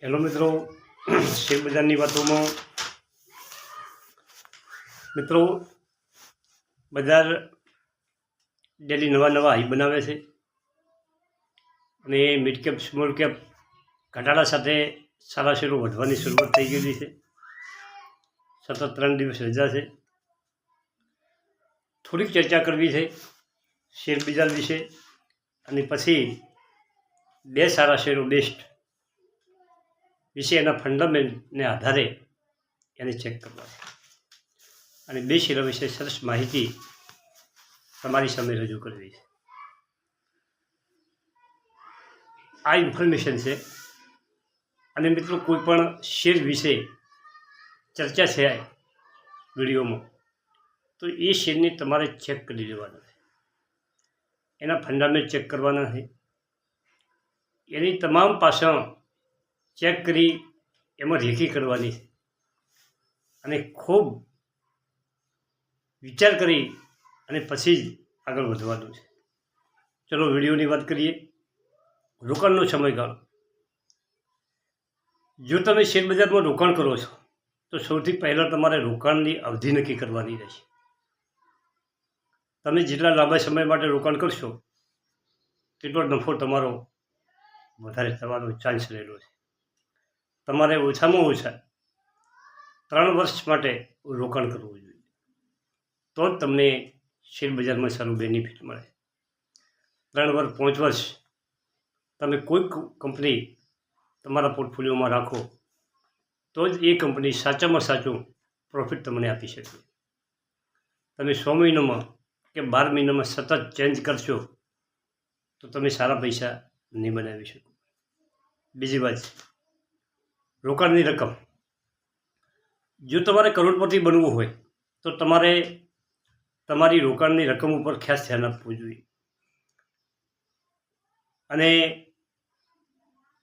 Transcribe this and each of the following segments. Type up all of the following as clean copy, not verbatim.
Hello મિત્રો, share બજારની વાતોમાં મિત્રો બજાર ડેલી નવા હાઈ બનાવે છે અને મિડ કેપ સ્મોલ કેપ ઘટાડા સાથે સારા શેરો વધવાની શરૂઆત થઈ ગયેલી છે. સતત 3 દિવસ રજા છે. થોડીક ચર્ચા કરવી છે શેર બજાર વિશે અને પછી બે સારા શેરો બેસ્ટ વિશે એના ફંડામેન્ટને આધારે એને ચેક કરવા છે અને બે શેરો વિશે સરસ માહિતી તમારી સામે રજૂ કરવી છે. આ ઇન્ફોર્મેશન છે અને મિત્રો કોઈ પણ શેર વિશે ચર્ચા છે વિડીયોમાં તો એ શેરને તમારે ચેક કરી લેવાનો છે, એના ફંડામેન્ટ ચેક કરવાના છે, એની તમામ પાસાઓ ચેક કરી એમાં રેખી કરવાની છે અને ખૂબ વિચાર કરી અને પછી જ આગળ વધવાનું છે. ચલો વિડીયોની વાત કરીએ. રોકાણનો સમયગાળો. જો તમે શેર બજારમાં રોકાણ કરો છો તો સૌથી પહેલાં તમારે રોકાણની અવધિ નક્કી કરવાની રહેશે. તમે જેટલા લાંબા સમય માટે રોકાણ કરશો તેટલો નફો તમારો વધારે થવાનો ચાન્સ રહેલો છે. તમારે ઓછામાં ઓછા 3 વર્ષ માટે રોકાણ કરવું જોઈએ, તો જ તમને શેર બજારમાં સારું બેનિફિટ મળે. 3 વર્ષ 5 વર્ષ તમે કોઈ કંપની તમારા પોર્ટફોલિયોમાં રાખો તો જ એ કંપની સાચામાં સાચું પ્રોફિટ તમને આપી શકે. તમે 6 મહિનામાં કે 12 મહિનામાં સતત ચેન્જ કરશો તો તમે સારા પૈસા નહીં બનાવી શકો. બીજી વાત છે રોકાણની રકમ. જો તમારે કરોડપતિ બનવું હોય તો તમારે તમારી રોકાણની રકમ ઉપર ખાસ ધ્યાન આપવું જોઈએ અને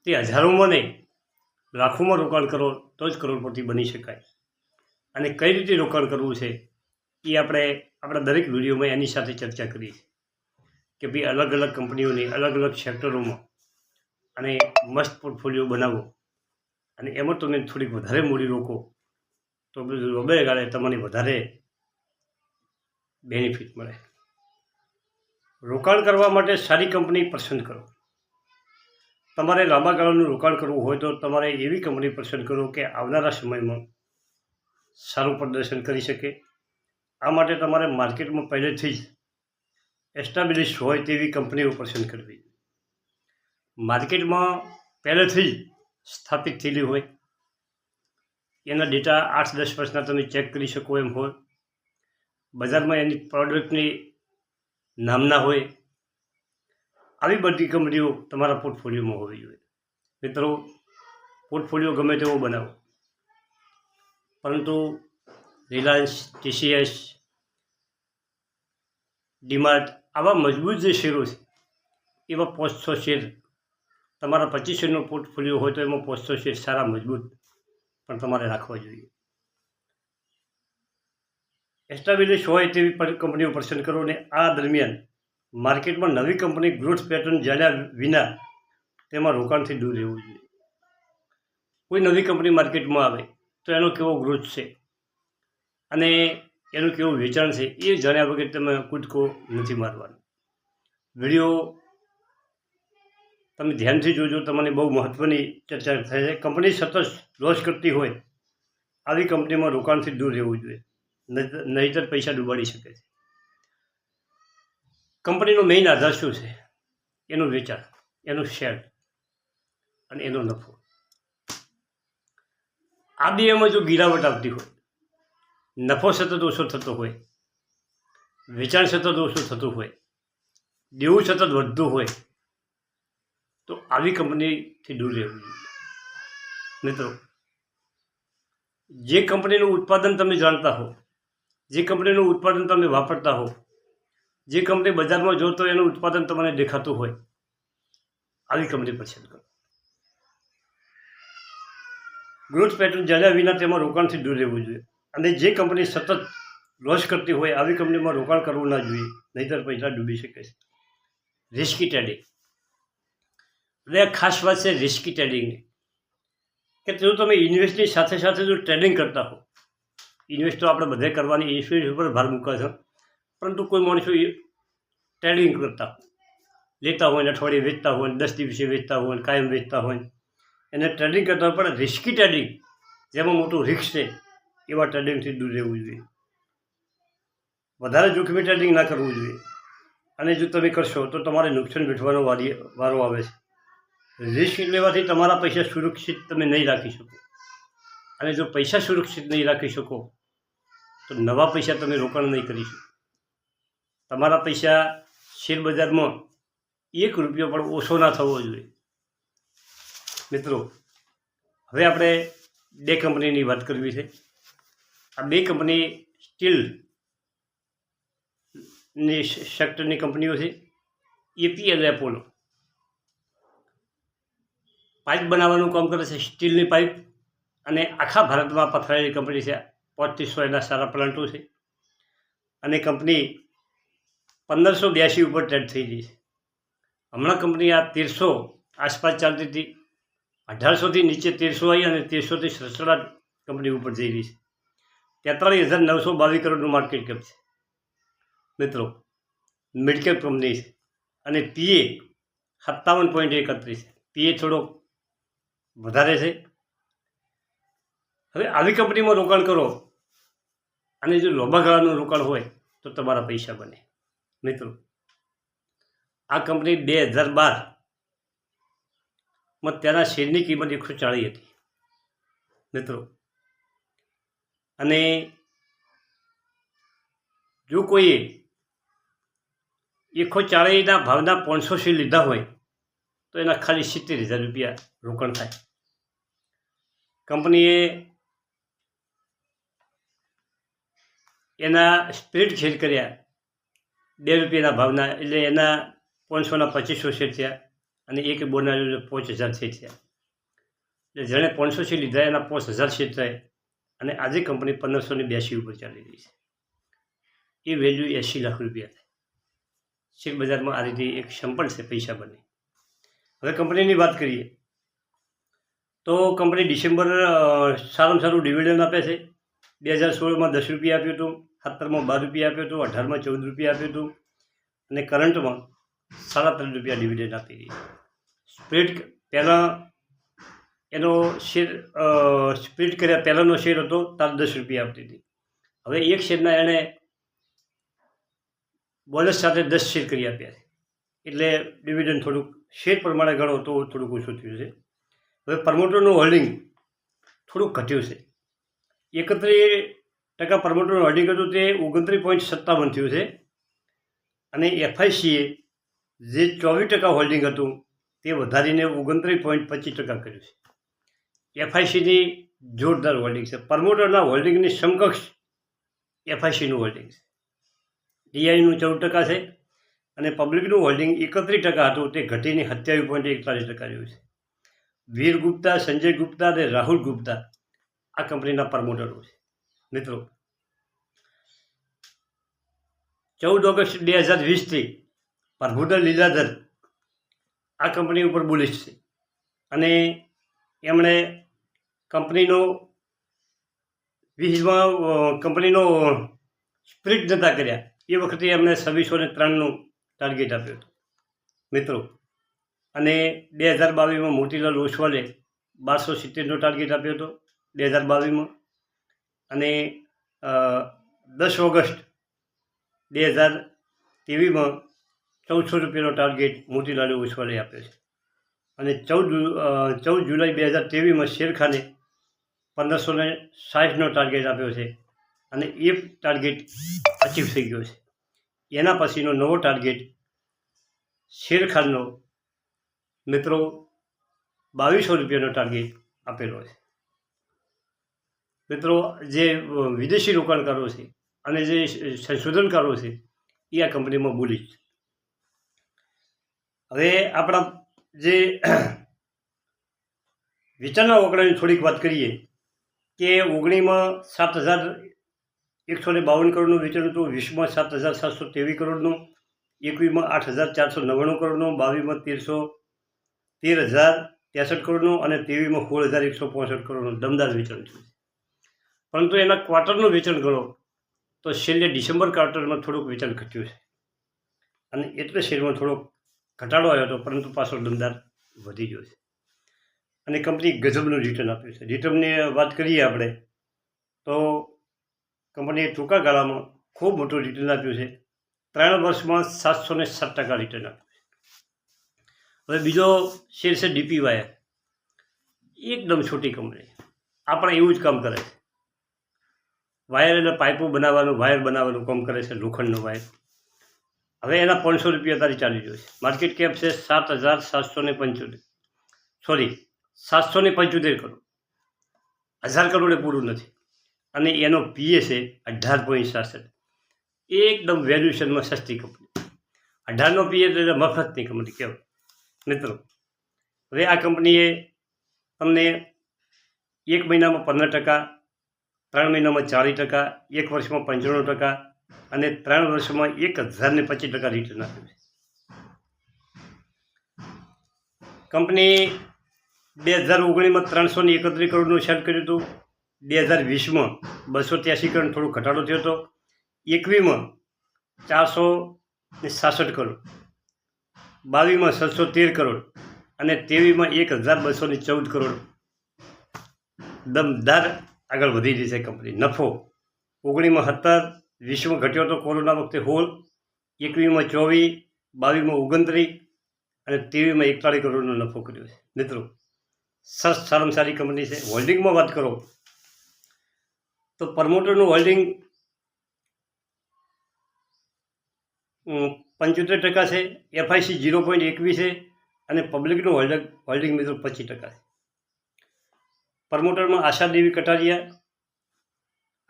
તે હજારોમાં નહીં લાખોમાં રોકાણ કરો તો જ કરોડપતિ બની શકાય. અને કઈ રીતે રોકાણ કરવું છે એ આપણે આપણા દરેક વિડીયોમાં એની સાથે ચર્ચા કરીએ કે ભાઈ અલગ અલગ કંપનીઓની અલગ અલગ સેક્ટરોમાં અને મસ્ત પોર્ટફોલિયો બનાવો અને એમાં તમે થોડીક વધારે મૂડી રોકો તો લાંબા ગાળે તમને વધારે બેનિફિટ મળે. રોકાણ કરવા માટે સારી કંપની પસંદ કરો. તમારે લાંબા ગાળાનું રોકાણ કરવું હોય તો તમારે એવી કંપની પસંદ કરો કે આવનારા સમયમાં સારું પ્રદર્શન કરી શકે. આ માટે તમારે માર્કેટમાં પહેલેથી જ એસ્ટાબ્લિશ હોય તેવી કંપનીઓ પસંદ કરવી. માર્કેટમાં પહેલેથી જ સ્થાપિત થયેલી હોય, એના ડેટા 8-10 વર્ષના તમે ચેક કરી શકો એમ હોય, બજારમાં એની પ્રોડક્ટની નામના હોય, આવી બધી કંપનીઓ તમારા પોર્ટફોલિયોમાં હોવી જોઈએ. મિત્રો, પોર્ટફોલિયો ગમે તેવો બનાવો, પરંતુ રિલાયન્સ, TCS, ડીમાર્ટ આવા મજબૂત જે શેરો છે એવા 500 શેર તમારા 25 શેરનો પોર્ટફોલિયો હોય તો એમાં 500 શેર સારા મજબૂત પણ તમારે રાખવા જોઈએ. એસ્ટાબ્લિશ હોય તેવી કંપનીઓ પસંદ કરો અને આ દરમિયાન માર્કેટમાં નવી કંપની ગ્રોથ પેટર્ન જાણ્યા વિના તેમાં રોકાણથી દૂર રહેવું જોઈએ. કોઈ નવી કંપની માર્કેટમાં આવે તો એનો કેવો ગ્રોથ છે અને એનું કેવું વેચાણ છે એ જાણ્યા વગર તમે કૂદકો નથી મારવાનો. વિડીયો તમે ધ્યાનથી જોજો, તમને બહુ મહત્ત્વની ચર્ચા થાય છે. કંપની સતત લોસ કરતી હોય આવી કંપનીમાં રોકાણથી દૂર રહેવું જોઈએ, નહીંતર પૈસા ડૂબાડી શકે છે. કંપનીનો મેઇન આધાર શું છે? એનું વેચાણ, એનું શેર અને એનો નફો. આ બે એમાં જો ગિરાવટ આવતી હોય, નફો સતત ઓછો થતો હોય, વેચાણ સતત ઓછું થતું હોય, દેવું સતત વધતું હોય તો આવી કંપનીથી દૂર રહેવું જોઈએ. મિત્રો, જે કંપનીનું ઉત્પાદન તમે જાણતા હો, જે કંપનીનું ઉત્પાદન તમે વાપરતા હો, જે કંપની બજારમાં જો તો એનું ઉત્પાદન તમને દેખાતું હોય આવી કંપની પસંદ કરો. ગ્રોથ પેટર્ન જાણ્યા વિના તેમાં રોકાણથી દૂર રહેવું જોઈએ અને જે કંપની સતત લોસ કરતી હોય આવી કંપનીમાં રોકાણ કરવું ના જોઈએ, નહીંતર પૈસા ડૂબી શકે છે. Risky trading. હવે આ ખાસ વાત છે રિસ્કી ટ્રેડિંગની. કે જો તમે ઇન્વેસ્ટની સાથે સાથે જો ટ્રેડિંગ કરતા હો, ઇન્વેસ્ટ તો આપણે બધે કરવાની ઇન્વેસ્ટ ઉપર ભાર મૂકે છે, પરંતુ કોઈ માણસો ટ્રેડિંગ કરતા લેતા હોય ને અઠવાડિયે વેચતા હોય, 10 દિવસે વેચતા હોય, કાયમ વેચતા હોય, એને ટ્રેડિંગ કરતા હોય. પણ રિસ્કી ટ્રેડિંગ, જેમાં મોટું રિસ્ક છે, એવા ટ્રેડિંગથી દૂર રહેવું જોઈએ. વધારે જોખમી ટ્રેડિંગ ના કરવું જોઈએ. અને જો તમે કરશો તો તમારે નુકસાન વેઠવાનો વારો આવે છે. રિસ્ક લેવાથી તમારા પૈસા સુરક્ષિત તમે નહીં રાખી શકો. અને જો પૈસા સુરક્ષિત નહીં રાખી શકો તો નવા પૈસા તમે રોકાણ નહીં કરી શકો. તમારા પૈસા શેરબજારમાં 1 રૂપિયો પણ ઓછો ના થવો જોઈએ. મિત્રો, હવે આપણે 2 કંપનીની વાત કરવી છે. આ 2 કંપની સ્ટીલની સેક્ટરની કંપનીઓ છે. એપીએલ એપોલો પાઇપ બનાવવાનું કામ કરે છે, સ્ટીલની પાઇપ, અને આખા ભારતમાં પથરાયેલી કંપની છે. 3500 એના સારા પ્લાન્ટો છે, અને કંપની 1582 ઉપર ટ્રેડ થઈ ગઈ છે. હમણાં કંપની આ 1300 આસપાસ ચાલતી હતી, 1800થી નીચે 1300 આવી અને 1300થી સડસડાટ કંપની ઉપર જઈ રહી છે. 43,922 કરોડનું માર્કેટ કેપ છે. મિત્રો, મિડકેપ કંપની છે, અને પીએ 57.31 છે. પીએ થોડો વધારે છે. હવે આવી કંપનીમાં રોકાણ કરો, અને જો લાંબા ગાળાનું રોકાણ હોય તો તમારા પૈસા બને. મિત્રો, આ કંપની 2012માં તેના શેરની કિંમત 140 હતી. મિત્રો, અને જો કોઈએ 140ના ભાવના 500 શેર લીધા હોય તો એના ખાલી 70,000 રૂપિયા રોકાણ થાય. કંપનીએ એના સ્પ્લિટ શેર કર્યા 2 રૂપિયાના ભાવના, એટલે એના 500ના 2500 શેર થયા, અને એક બોના 5,000 શેર થયા. એટલે જેણે 500 શેર લીધા એના 5,000 શેર થાય, અને આજે કંપની 1582 ઉપર ચાલી રહી છે. એ વેલ્યુ 80 લાખ રૂપિયા થાય. શેર બજારમાં આ રીતે એક સંપલ છે, પૈસા બને. હવે કંપનીની વાત કરીએ તો કંપની ડિસેમ્બર સારામાં સારું ડિવિડન્ડ આપે છે. 2016માં 10 રૂપિયા આપ્યું હતું, 17માં 12 રૂપિયા આપ્યું હતું, 18માં 14 રૂપિયા આપ્યું હતું, અને કરંટમાં 3.5 રૂપિયા ડિવિડન્ડ આપી રહી. સ્પ્લિટ પહેલાં એનો શેર સ્પ્લિટ કર્યા પહેલાંનો શેર હતો ત્યારે 10 રૂપિયા આપતી હતી. હવે એક શેરના એણે બોનસ સાથે 10 શેર કરી આપ્યા છે, એટલે ડિવિડન્ડ થોડુંક શેર પ્રમાણે ગણો તો થોડુંક ઓછું થયું છે. હવે પ્રમોટરનું હોલ્ડિંગ થોડુંક ઘટ્યું છે. 31% પ્રમોટરનું હોલ્ડિંગ હતું તે 29.57 થયું છે, અને એફઆઈસીએ જે 24% હોલ્ડિંગ હતું તે વધારીને 29.25% કર્યું છે. એફઆઈસીની જોરદાર હોલ્ડિંગ છે. પ્રમોટરના હોલ્ડિંગની સમકક્ષ એફઆઈસીનું હોલ્ડિંગ છે. ડીઆઈનું 14% છે, અને પબ્લિકનું હોલ્ડિંગ 31% હતું તે ઘટીને 27.41% રહ્યું છે. વીર ગુપ્તા, સંજય ગુપ્તા અને રાહુલ ગુપ્તા આ કંપનીના પ્રમોટરો છે. મિત્રો, 14 ઓગસ્ટ 2020થી પ્રભુદર લીલાધર આ કંપની ઉપર બુલિશ છે, અને એમણે કંપનીનો 20માં કંપનીનો સ્પ્લિટ નહોતા કર્યા એ વખતે એમણે 2603નું ટાર્ગેટ આપ્યું હતું. મિત્રો, અને 2022માં મોતીલાલ ઓસવાલે 1270નો ટાર્ગેટ આપ્યો હતો 2022માં, અને 10 ઓગસ્ટ 2023માં 1400 રૂપિયાનો ટાર્ગેટ મોતીલાલ ઓસવાલે આપ્યો છે, અને 14 જુલાઈ 2023માં શેરખાને 1560નો ટાર્ગેટ આપ્યો છે, અને એ ટાર્ગેટ અચીવ થઈ ગયો છે. એના પછીનો નવો ટાર્ગેટ શેરખાનનો મિત્રો 2200 રૂપિયાનો ટાર્ગેટ આપેલો છે. મિત્રો, જે વિદેશી રોકાણકારો છે અને જે સંશોધનકારો છે એ આ કંપનીમાં બુલિશ છે. હવે આપણા જે વેચાણના આંકડાની થોડીક વાત કરીએ કે 19માં 7,152 કરોડનું વેચાણ હતું, 20માં 7,723 કરોડનું, 21માં 8,499 કરોડનું, 22માં 13,000 63 કરોડનું અને ટીવીમાં 16,165 કરોડનું દમદાર વેચાણ થયું છે. પરંતુ એના ક્વાર્ટરનું વેચાણ ગણો તો છેલ્લે ડિસેમ્બર ક્વાર્ટરમાં થોડુંક વેચાણ ઘટ્યું છે અને એટલે શેરમાં થોડોક ઘટાડો આવ્યો હતો, પરંતુ પાછો દમદાર વધી ગયો છે અને કંપની ગજબનું રિટર્ન આપ્યું છે. રિટર્નની વાત કરીએ આપણે તો કંપનીએ ટૂંકા ગાળામાં ખૂબ મોટું રિટર્ન આપ્યું છે. 3 વર્ષમાં 707% રિટર્ન આપ્યું છે. હવે બીજો શેર છે ડીપી વાયર. એકદમ છોટી કંપની, આપણે એવું જ કામ કરે છે. વાયર એટલે પાઇપો બનાવવાનું, વાયર બનાવવાનું કામ કરે છે, લોખંડનો વાયર. હવે એના 500 રૂપિયા તારી ચાલી રહ્યો છે. માર્કેટ કેપ છે 7,775 કરોડ. 1000 કરોડે પૂરું નથી અને એનો પીએ છે 18.67. એકદમ વેલ્યુએશનમાં સસ્તી કંપની. 18નો પીએ એટલે મફતની કંપની કહેવાય મિત્રો. હવે આ કંપનીએ તમને 1 મહિનામાં 15%, 3 મહિનામાં 40%, 1 વર્ષમાં 95% અને 3 વર્ષમાં 1,025% રિટર્ન આપ્યું છે. કંપની 2019માં 331 કરોડનું સેલ કર્યું હતું. 2020માં 283 કરોડ, થોડો ઘટાડો થયો હતો. 21માં 466 કરોડ, 22માં 713 કરોડ અને 23માં 1,214 કરોડ. દમદાર આગળ વધી રહી છે કંપની. નફો 19માં 17, 20માં ઘટ્યો હતો કોરોના વખતે 16, 21માં 24, 22માં 29 અને 23માં 41 કરોડનો નફો કર્યો છે મિત્રો. સારામાં સારી કંપની છે. હોલ્ડિંગમાં વાત કરો તો પ્રમોટરનું હોલ્ડિંગ 75% છે, એફઆઈસી 0.21 છે અને પબ્લિકનું હોલ્ડિંગ મિત્રો 25% છે. પ્રમોટરમાં આશાદેવી કટારિયા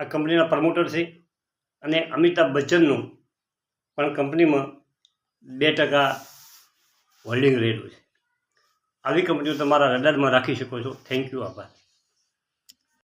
આ કંપનીના પ્રમોટર છે અને અમિતાભ બચ્ચનનું પણ કંપનીમાં 2% હોલ્ડિંગ રહેલું છે. આવી કંપનીઓ તમારા રડારમાં રાખી શકો છો. થેન્ક યુ, આભાર.